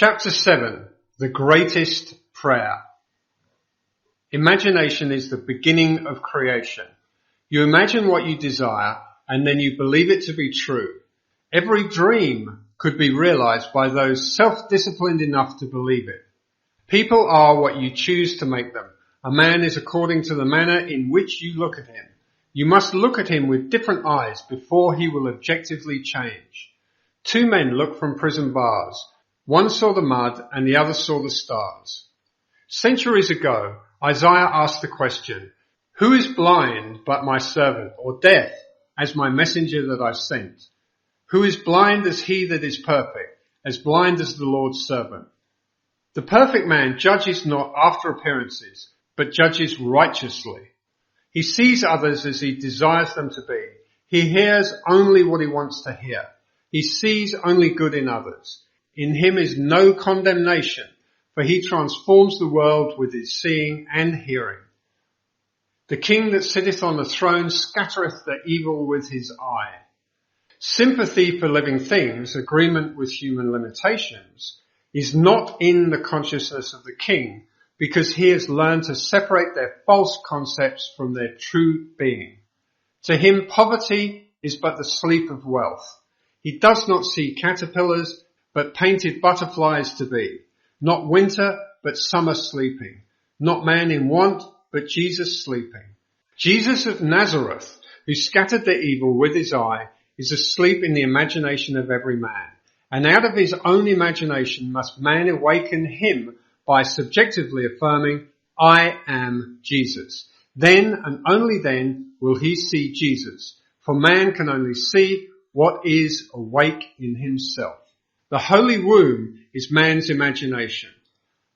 Chapter 7, The Greatest Prayer. Imagination is the beginning of creation. You imagine what you desire and then you believe it to be true. Every dream could be realized by those self-disciplined enough to believe it. People are what you choose to make them. A man is according to the manner in which you look at him. You must look at him with different eyes before he will objectively change. Two men looked from prison bars. One saw the mud and the other saw the stars. Centuries ago, Isaiah asked the question, "Who is blind but my servant, or deaf as my messenger that I sent? Who is blind as he that is perfect, as blind as the Lord's servant?" The perfect man judges not after appearances, but judges righteously. He sees others as he desires them to be. He hears only what he wants to hear. He sees only good in others. In him is no condemnation, for he transforms the world with his seeing and hearing. The king that sitteth on the throne scattereth the evil with his eye. Sympathy for living things, agreement with human limitations, is not in the consciousness of the king, because he has learned to separate their false concepts from their true being. To him, poverty is but the sleep of wealth. He does not see caterpillars, but painted butterflies to be, not winter, but summer sleeping, not man in want, but Jesus sleeping. Jesus of Nazareth, who scattered the evil with his eye, is asleep in the imagination of every man, and out of his own imagination must man awaken him by subjectively affirming, "I am Jesus." Then and only then will he see Jesus, for man can only see what is awake in himself. The holy womb is man's imagination.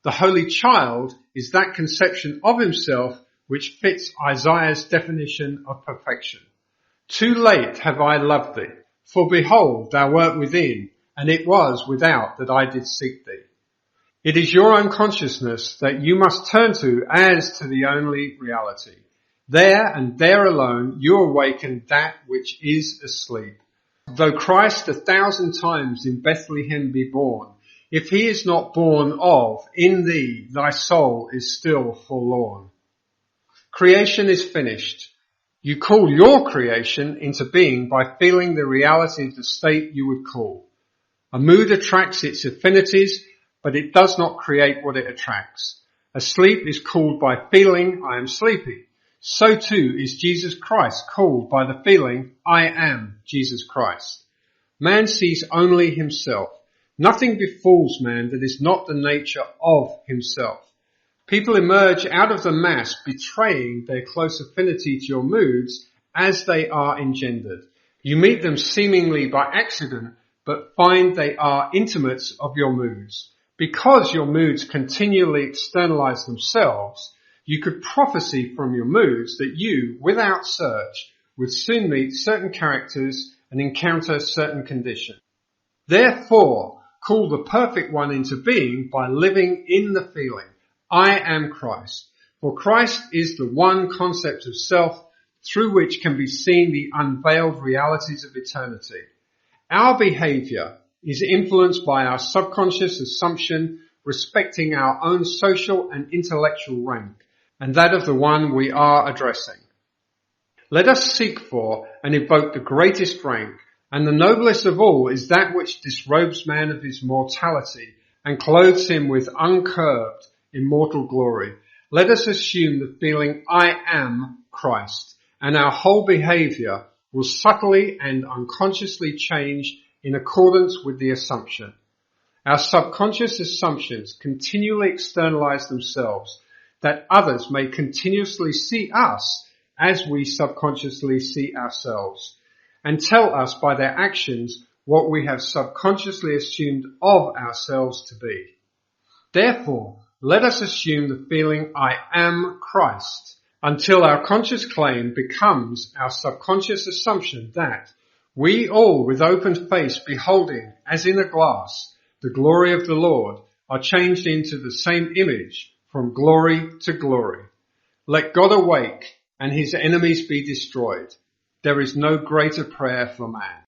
The holy child is that conception of himself which fits Isaiah's definition of perfection. Too late have I loved thee, for behold, thou wert within, and it was without that I did seek thee. It is your own consciousness that you must turn to as to the only reality. There and there alone you awaken that which is asleep. Though Christ 1,000 times in Bethlehem be born, if he is not born of, in thee, thy soul is still forlorn. Creation is finished. You call your creation into being by feeling the reality of the state you would call. A mood attracts its affinities, but it does not create what it attracts. A sleep is called by feeling, "I am sleepy." So too is Jesus Christ called by the feeling, "I am Jesus Christ." Man sees only himself. Nothing befalls man that is not the nature of himself. People emerge out of the mass betraying their close affinity to your moods as they are engendered. You meet them seemingly by accident, but find they are intimates of your moods. Because your moods continually externalize themselves, you could prophesy from your moods that you, without search, would soon meet certain characters and encounter certain conditions. Therefore, call the perfect one into being by living in the feeling, "I am Christ." For Christ is the one concept of self through which can be seen the unveiled realities of eternity. Our behavior is influenced by our subconscious assumption respecting our own social and intellectual rank, and that of the one we are addressing. Let us seek for and evoke the greatest rank, and the noblest of all is that which disrobes man of his mortality and clothes him with uncurbed immortal glory. Let us assume the feeling, "I am Christ," and our whole behavior will subtly and unconsciously change in accordance with the assumption. Our subconscious assumptions continually externalize themselves, that others may continuously see us as we subconsciously see ourselves, and tell us by their actions what we have subconsciously assumed of ourselves to be. Therefore, let us assume the feeling, "I am Christ," until our conscious claim becomes our subconscious assumption that we all with open face beholding, as in a glass, the glory of the Lord, are changed into the same image from glory to glory. Let God awake and his enemies be destroyed. There is no greater prayer for man.